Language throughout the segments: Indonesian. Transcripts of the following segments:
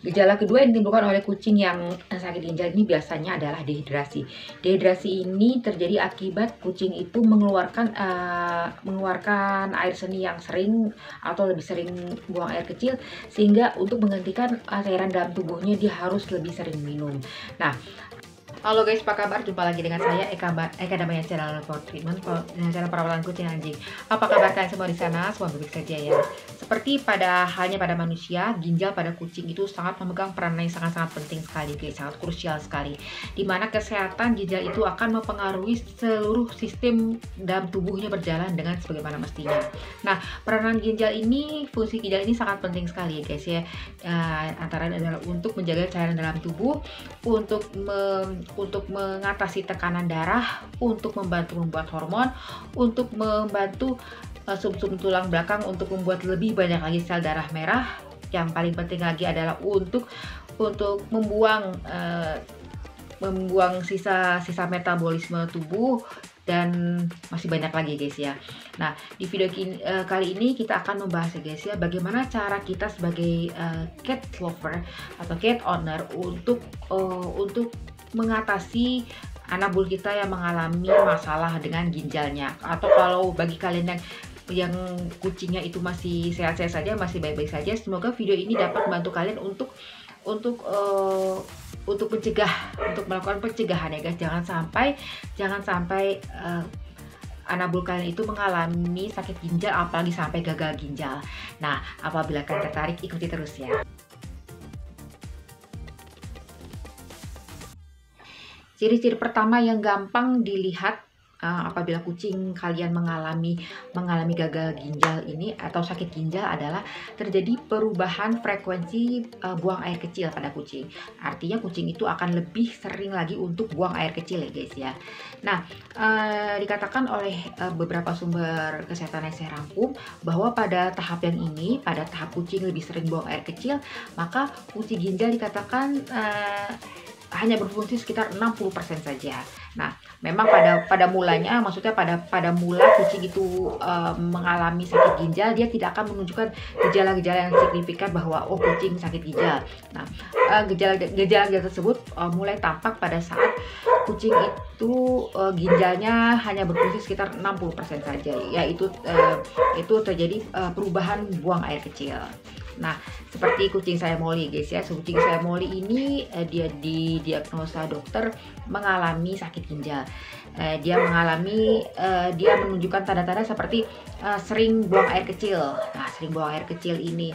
Gejala kedua yang ditimbulkan oleh kucing yang sakit ginjal ini biasanya adalah dehidrasi. Dehidrasi ini terjadi akibat kucing itu mengeluarkan air seni yang sering atau lebih sering buang air kecil, sehingga untuk menggantikan cairan dalam tubuhnya dia harus lebih sering minum. Nah, halo guys, apa kabar? Jumpa lagi dengan saya Eka Damaya, channel for treatment, channel perawatan kucing anjing. Apa kabar kalian semua di sana? Semua baik saja ya. Seperti halnya pada manusia, ginjal pada kucing itu sangat memegang peran yang sangat-sangat penting sekali guys, sangat krusial sekali. Dimana kesehatan ginjal itu akan mempengaruhi seluruh sistem dalam tubuhnya berjalan dengan sebagaimana mestinya. Nah, peranan ginjal ini, fungsi ginjal ini sangat penting sekali guys ya. Antara adalah untuk menjaga cairan dalam tubuh, untuk mengatasi tekanan darah, untuk membantu membuat hormon, untuk membantu sum-sum tulang belakang untuk membuat lebih banyak lagi sel darah merah. Yang paling penting lagi adalah untuk membuang sisa metabolisme tubuh, dan masih banyak lagi guys ya. Nah, di video kali ini kita akan membahas ya guys ya, bagaimana cara kita sebagai cat lover atau cat owner untuk mengatasi anak bul kita yang mengalami masalah dengan ginjalnya. Atau kalau bagi kalian yang kucingnya itu masih sehat-sehat saja, masih baik-baik saja, semoga video ini dapat membantu kalian untuk melakukan pencegahan ya guys. Jangan sampai anak bul kalian itu mengalami sakit ginjal, apalagi sampai gagal ginjal. Nah, apabila kalian tertarik, ikuti terus ya. Ciri-ciri pertama yang gampang dilihat apabila kucing kalian mengalami gagal ginjal ini atau sakit ginjal adalah terjadi perubahan frekuensi buang air kecil pada kucing. Artinya kucing itu akan lebih sering lagi untuk buang air kecil ya guys ya. Nah, dikatakan oleh beberapa sumber kesehatan yang saya rangkum bahwa pada tahap yang ini, pada tahap kucing lebih sering buang air kecil, maka fungsi ginjal dikatakan hanya berfungsi sekitar 60% saja. Nah, memang pada mulanya, maksudnya pada mula kucing itu mengalami sakit ginjal, dia tidak akan menunjukkan gejala-gejala yang signifikan bahwa oh kucing sakit ginjal. Nah, gejala-gejala tersebut mulai tampak pada saat kucing itu ginjalnya hanya berfungsi sekitar 60% saja, yaitu itu terjadi perubahan buang air kecil. Nah, seperti kucing saya Molly guys ya. Kucing saya Molly ini dia didiagnosa dokter mengalami sakit ginjal. Dia menunjukkan tanda-tanda seperti sering buang air kecil. Nah, sering buang air kecil ini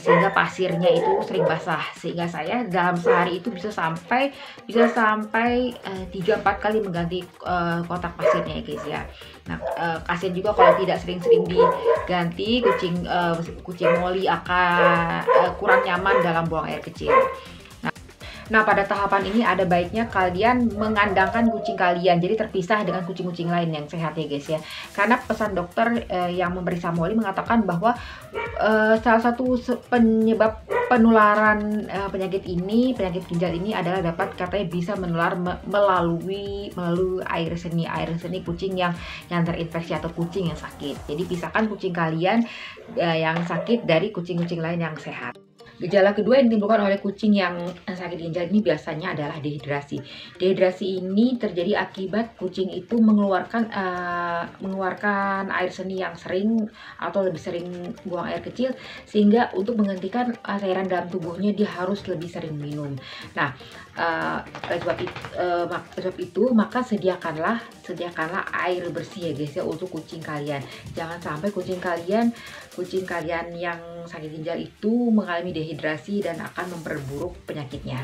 sehingga pasirnya itu sering basah, sehingga saya dalam sehari itu bisa sampai 3-4 kali mengganti kotak pasirnya ya guys ya. Nah, kasihan juga kalau tidak sering-sering diganti, kucing Molly akan kurang nyaman dalam buang air kecil. Nah, pada tahapan ini ada baiknya kalian mengandangkan kucing kalian jadi terpisah dengan kucing-kucing lain yang sehat ya guys ya. Karena pesan dokter yang memeriksa Molly mengatakan bahwa salah satu penyebab penularan penyakit ginjal ini adalah katanya bisa menular melalui air seni kucing yang terinfeksi atau kucing yang sakit. Jadi pisahkan kucing kalian yang sakit dari kucing-kucing lain yang sehat. Gejala kedua yang ditimbulkan oleh kucing yang sakit ginjal ini biasanya adalah dehidrasi. Dehidrasi ini terjadi akibat kucing itu mengeluarkan air seni yang sering atau lebih sering buang air kecil, sehingga untuk menggantikan cairan dalam tubuhnya dia harus lebih sering minum. Nah, sebab itu maka sediakanlah air bersih ya guys ya untuk kucing kalian. Jangan sampai kucing kalian yang sakit ginjal itu mengalami dehidrasi dan akan memperburuk penyakitnya.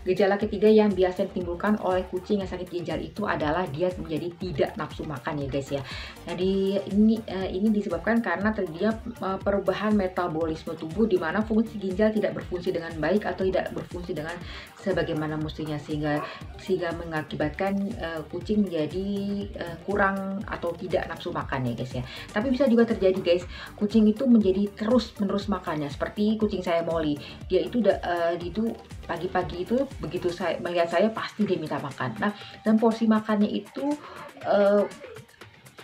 Gejala ketiga yang biasa ditimbulkan oleh kucing yang sakit ginjal itu adalah dia menjadi tidak nafsu makan ya guys ya. Jadi ini disebabkan karena terjadinya perubahan metabolisme tubuh di mana fungsi ginjal tidak berfungsi dengan baik atau tidak berfungsi dengan sebagaimana mestinya, sehingga mengakibatkan kucing menjadi kurang atau tidak nafsu makan ya guys ya. Tapi bisa juga terjadi guys, kucing itu menjadi terus-menerus makannya, seperti kucing saya Molly. Dia itu pagi-pagi itu begitu melihat saya pasti dia minta makan. Nah, dan porsi makannya itu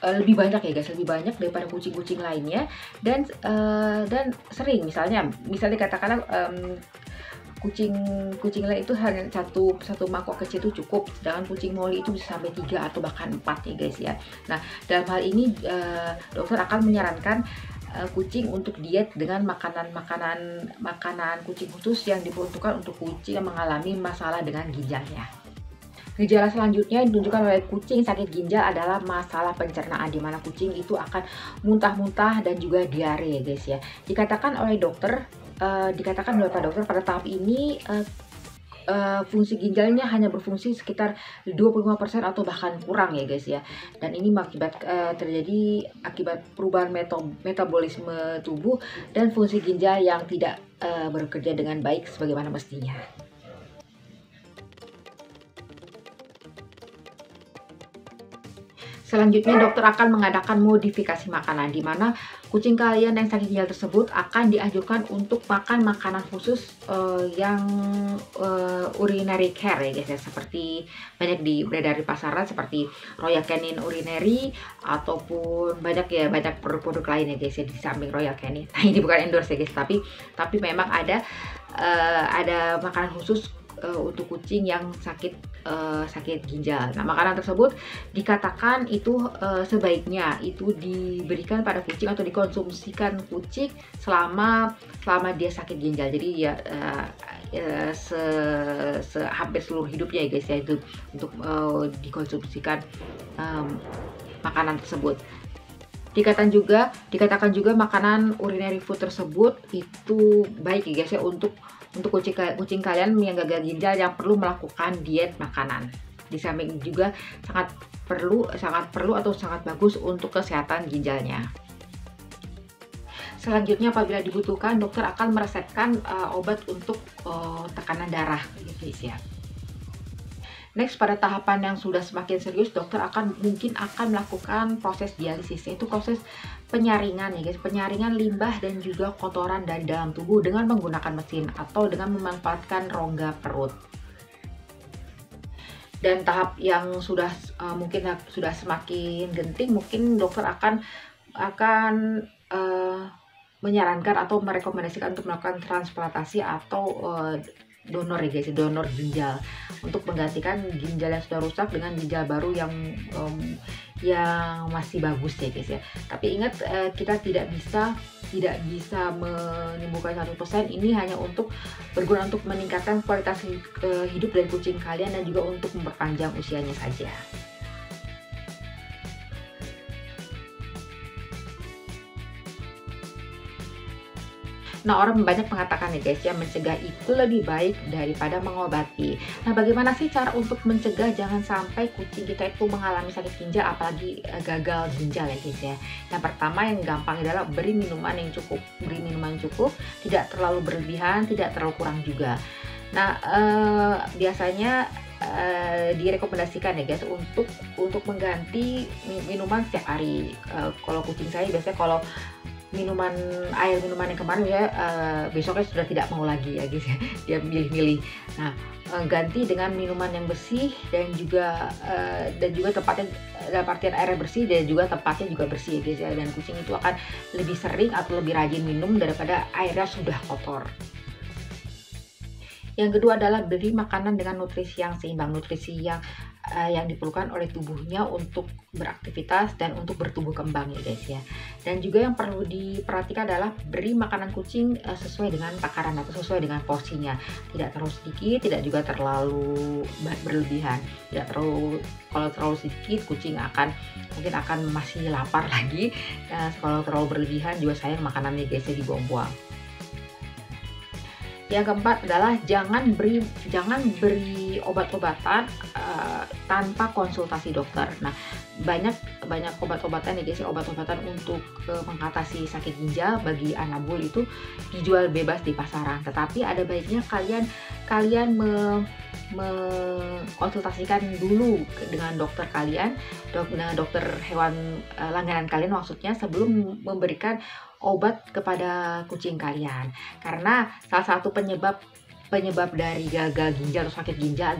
lebih banyak ya guys, lebih banyak daripada kucing-kucing lainnya, dan sering misalnya katakanlah kucing kucing lain itu hanya satu mangkok kecil itu cukup, sedangkan kucing Molly itu bisa sampai 3 atau bahkan 4 ya guys ya. Nah, dalam hal ini dokter akan menyarankan kucing untuk diet dengan makanan kucing khusus yang diperuntukkan untuk kucing yang mengalami masalah dengan ginjalnya. Gejala selanjutnya yang ditunjukkan oleh kucing sakit ginjal adalah masalah pencernaan, di mana kucing itu akan muntah-muntah dan juga diare guys ya. Dikatakan oleh Pak dokter pada tahap ini fungsi ginjalnya hanya berfungsi sekitar 25% atau bahkan kurang ya guys ya. Dan ini terjadi akibat perubahan metabolisme tubuh dan fungsi ginjal yang tidak bekerja dengan baik sebagaimana mestinya. Selanjutnya dokter akan mengadakan modifikasi makanan, di mana kucing kalian yang sakit ginjal tersebut akan dianjurkan untuk makan makanan khusus yang urinary care ya guys ya, seperti banyak beredar di pasaran seperti Royal Canin Urinary ataupun banyak produk lain ya guys ya di samping Royal Canin. Nah, ini bukan endorse ya guys, tapi memang ada makanan khusus untuk kucing yang sakit ginjal. Nah, makanan tersebut dikatakan itu sebaiknya itu diberikan pada kucing atau dikonsumsikan kucing selama dia sakit ginjal. Jadi ya hampir seluruh hidupnya ya guys ya, itu untuk dikonsumsikan makanan tersebut. Dikatakan juga makanan urinary food tersebut itu baik ya guys ya untuk kucing kalian yang gagal ginjal yang perlu melakukan diet makanan. Di samping juga sangat perlu atau sangat bagus untuk kesehatan ginjalnya. Selanjutnya apabila dibutuhkan, dokter akan meresepkan obat untuk tekanan darah gitu guys ya. Next, pada tahapan yang sudah semakin serius, dokter mungkin akan melakukan proses dialisis, yaitu proses penyaringan ya guys, penyaringan limbah dan juga kotoran dari dalam tubuh dengan menggunakan mesin atau dengan memanfaatkan rongga perut. Dan tahap yang mungkin sudah semakin genting, mungkin dokter akan menyarankan atau merekomendasikan untuk melakukan transplantasi atau donor ya guys, donor ginjal untuk menggantikan ginjal yang sudah rusak dengan ginjal baru yang masih bagus ya guys ya. Tapi ingat, kita tidak bisa menyembuhkan 100%. Ini hanya berguna untuk meningkatkan kualitas hidup dari kucing kalian dan juga untuk memperpanjang usianya saja. Nah, orang banyak mengatakan ya guys ya, mencegah itu lebih baik daripada mengobati. Nah, bagaimana sih cara untuk mencegah jangan sampai kucing kita itu mengalami sakit ginjal, apalagi gagal ginjal ya guys ya. Yang pertama yang gampang adalah beri minuman yang cukup, tidak terlalu berlebihan, tidak terlalu kurang juga. Nah, biasanya direkomendasikan ya guys untuk mengganti minuman setiap hari. Kalau kucing saya biasanya kalau minuman yang kemarin ya besoknya sudah tidak mau lagi ya guys ya, dia milih-milih. Nah, ganti dengan minuman yang bersih dan juga tempatnya, dalam artian airnya bersih dan juga tempatnya juga bersih ya guys ya, dan kucing itu akan lebih sering atau lebih rajin minum daripada airnya sudah kotor. Yang kedua adalah beri makanan dengan nutrisi yang seimbang, nutrisi yang diperlukan oleh tubuhnya untuk beraktivitas dan untuk bertumbuh kembang ya guys ya. Dan juga yang perlu diperhatikan adalah beri makanan kucing sesuai dengan takaran atau sesuai dengan porsinya. Tidak terlalu sedikit, tidak juga terlalu berlebihan. Kalau terlalu sedikit kucing mungkin akan masih lapar lagi. Kalau terlalu berlebihan juga sayang makanannya guys ya, dibuang-buang. Yang keempat adalah jangan beri obat-obatan tanpa konsultasi dokter. Nah, banyak obat-obatan ya guys, obat-obatan untuk mengatasi sakit ginjal bagi anabul itu dijual bebas di pasaran. Tetapi ada baiknya kalian mengkonsultasikan dulu dengan dokter kalian, dokter hewan langganan kalian maksudnya, sebelum memberikan obat kepada kucing kalian. Karena salah satu penyebab dari gagal ginjal atau sakit ginjal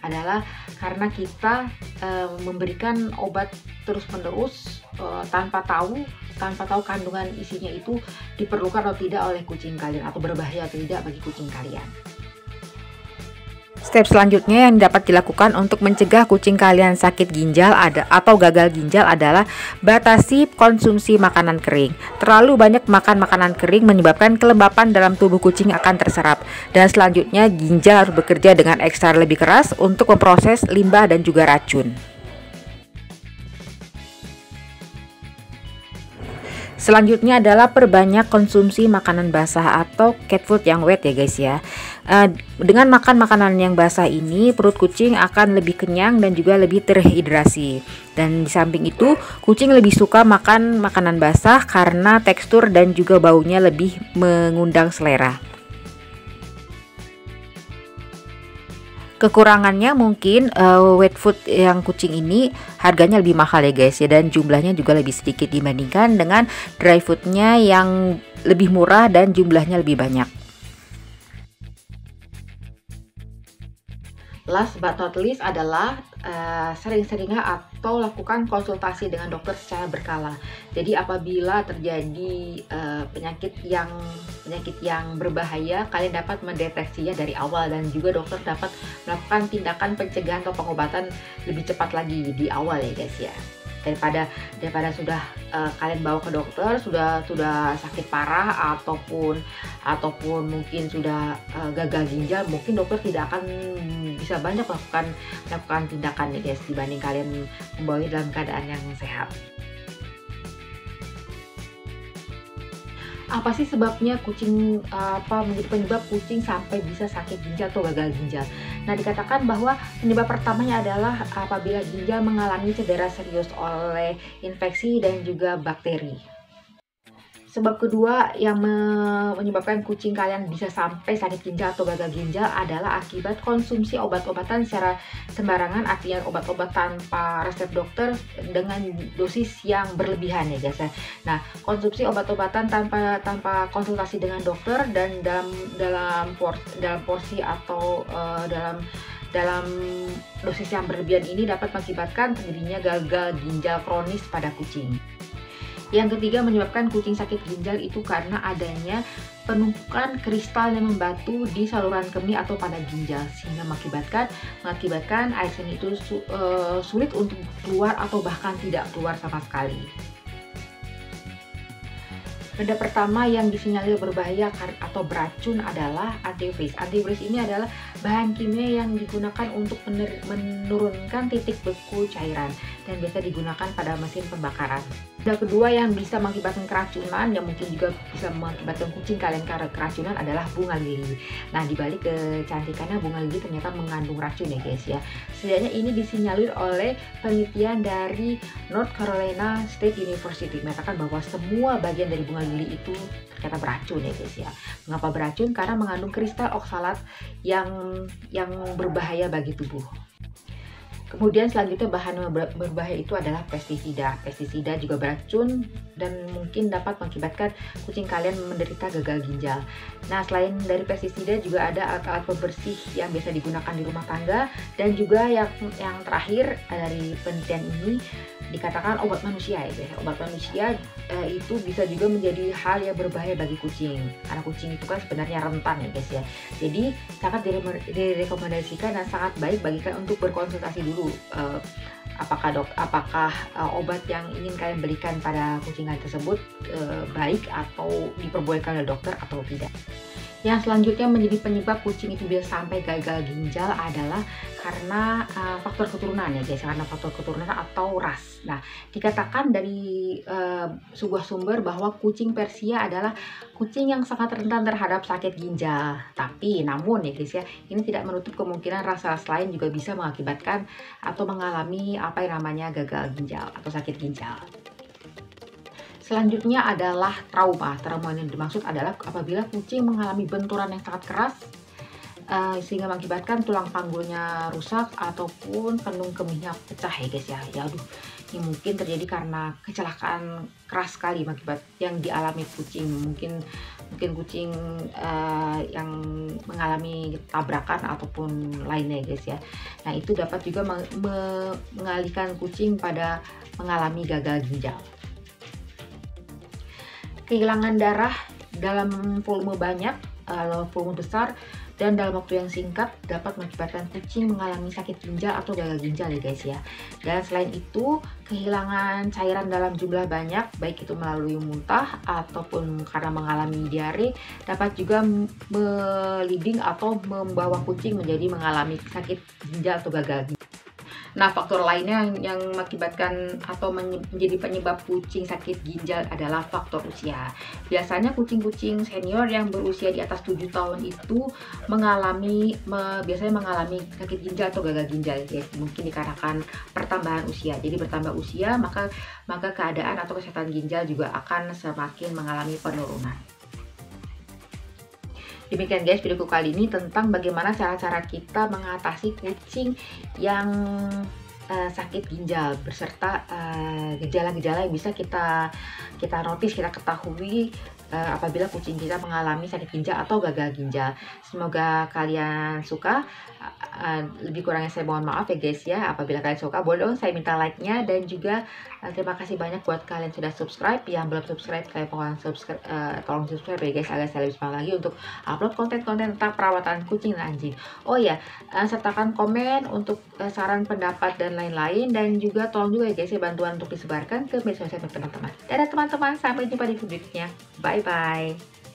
adalah karena kita memberikan obat terus-menerus tanpa tahu kandungan isinya itu diperlukan atau tidak oleh kucing kalian, atau berbahaya atau tidak bagi kucing kalian. Step selanjutnya yang dapat dilakukan untuk mencegah kucing kalian sakit ginjal atau gagal ginjal adalah batasi konsumsi makanan kering. Terlalu banyak makan makanan kering menyebabkan kelembapan dalam tubuh kucing akan terserap. Dan selanjutnya ginjal harus bekerja dengan ekstra lebih keras untuk memproses limbah dan juga racun. Selanjutnya adalah perbanyak konsumsi makanan basah atau cat food yang wet ya guys ya. Dengan makan makanan yang basah ini, perut kucing akan lebih kenyang dan juga lebih terhidrasi. Dan di samping itu, kucing lebih suka makan makanan basah karena tekstur dan juga baunya lebih mengundang selera. Kekurangannya mungkin wet food yang kucing ini harganya lebih mahal ya guys ya, dan jumlahnya juga lebih sedikit dibandingkan dengan dry foodnya yang lebih murah dan jumlahnya lebih banyak. Last but not least adalah sering-seringnya atau lakukan konsultasi dengan dokter secara berkala. Jadi apabila terjadi penyakit yang berbahaya, kalian dapat mendeteksinya dari awal dan juga dokter dapat melakukan tindakan pencegahan atau pengobatan lebih cepat lagi di awal ya guys ya. Daripada sudah kalian bawa ke dokter sudah sakit parah ataupun mungkin sudah gagal ginjal, mungkin dokter tidak akan bisa banyak melakukan tindakan ya guys, dibanding kalian membawanya dalam keadaan yang sehat. Apa sih sebabnya menjadi penyebab kucing sampai bisa sakit ginjal atau gagal ginjal? Nah, dikatakan bahwa penyebab pertamanya adalah apabila ginjal mengalami cedera serius oleh infeksi dan juga bakteri. Sebab kedua yang menyebabkan kucing kalian bisa sampai sakit ginjal atau gagal ginjal adalah akibat konsumsi obat-obatan secara sembarangan, artinya obat-obat tanpa resep dokter dengan dosis yang berlebihan ya guys. Nah, konsumsi obat-obatan tanpa konsultasi dengan dokter dan dalam porsi atau dalam dosis yang berlebihan ini dapat mengakibatkan terjadinya gagal ginjal kronis pada kucing. Yang ketiga, menyebabkan kucing sakit ginjal itu karena adanya penumpukan kristal yang membatu di saluran kemih atau pada ginjal, sehingga mengakibatkan air seni itu sulit untuk keluar atau bahkan tidak keluar sama sekali. Benda pertama yang disinyalir berbahaya atau beracun adalah antifreeze. Antifreeze ini adalah bahan kimia yang digunakan untuk menurunkan titik beku cairan dan biasa digunakan pada mesin pembakaran. Benda kedua yang bisa mengakibatkan keracunan, yang mungkin juga bisa mengakibatkan kucing kalian karena keracunan, adalah bunga lili. Nah, dibalik kecantikannya, bunga lili ternyata mengandung racun ya guys ya. Setidaknya ini disinyalir oleh penelitian dari North Carolina State University, mengatakan bahwa semua bagian dari bunga lili itu ternyata beracun ya guys ya. Mengapa beracun? Karena mengandung kristal oksalat yang berbahaya bagi tubuh. Kemudian selanjutnya bahan yang berbahaya itu adalah pestisida. Pestisida juga beracun dan mungkin dapat mengakibatkan kucing kalian menderita gagal ginjal. Nah, selain dari pestisida juga ada alat-alat pembersih yang biasa digunakan di rumah tangga, dan juga yang terakhir dari penelitian ini dikatakan obat manusia ya guys. Obat manusia itu bisa juga menjadi hal yang berbahaya bagi kucing, karena kucing itu kan sebenarnya rentan ya guys ya. Jadi sangat direkomendasikan dan sangat baik bagi kalian untuk berkonsultasi dulu apakah obat yang ingin kalian berikan pada kucing kalian tersebut baik atau diperbolehkan oleh dokter atau tidak. Yang selanjutnya menjadi penyebab kucing itu bisa sampai gagal ginjal adalah karena faktor keturunan ya guys, karena faktor keturunan atau ras. Nah, dikatakan dari sebuah sumber bahwa kucing Persia adalah kucing yang sangat rentan terhadap sakit ginjal. Tapi namun ya guys ya, ini tidak menutup kemungkinan ras-ras lain juga bisa mengakibatkan atau mengalami apa yang namanya gagal ginjal atau sakit ginjal. Selanjutnya adalah trauma. Trauma yang dimaksud adalah apabila kucing mengalami benturan yang sangat keras sehingga mengakibatkan tulang panggulnya rusak ataupun kandung kemihnya pecah ya guys ya. Ya aduh, ini mungkin terjadi karena kecelakaan keras sekali yang dialami kucing. Mungkin kucing yang mengalami tabrakan ataupun lainnya guys ya. Nah, itu dapat juga mengalihkan kucing pada mengalami gagal ginjal. Kehilangan darah dalam volume banyak, volume besar, dan dalam waktu yang singkat dapat mengakibatkan kucing mengalami sakit ginjal atau gagal ginjal ya guys ya. Dan selain itu, kehilangan cairan dalam jumlah banyak, baik itu melalui muntah ataupun karena mengalami diare, dapat juga meliding atau membawa kucing menjadi mengalami sakit ginjal atau gagal ginjal. Nah, faktor lainnya yang mengakibatkan atau menjadi penyebab kucing sakit ginjal adalah faktor usia. Biasanya kucing-kucing senior yang berusia di atas 7 tahun itu biasanya mengalami sakit ginjal atau gagal ginjal ya. Mungkin dikarenakan pertambahan usia. Jadi bertambah usia, maka keadaan atau kesehatan ginjal juga akan semakin mengalami penurunan. Demikian guys videoku kali ini tentang bagaimana cara-cara kita mengatasi kucing yang sakit ginjal beserta gejala-gejala yang bisa kita notice, kita ketahui apabila kucing kita mengalami sakit ginjal atau gagal ginjal. Semoga kalian suka. Lebih kurangnya saya mohon maaf ya guys ya. Apabila kalian suka, boleh dong saya minta like-nya, dan juga terima kasih banyak buat kalian sudah subscribe. Yang belum subscribe, kalian tolong subscribe ya guys, agar saya lebih semangat lagi untuk upload konten-konten tentang perawatan kucing dan anjing. Oh ya, sertakan komen untuk saran, pendapat, dan lain-lain, dan juga tolong juga ya guys ya bantuan untuk disebarkan ke media sosial teman-teman. Dadah teman-teman, sampai jumpa di video berikutnya. Bye bye.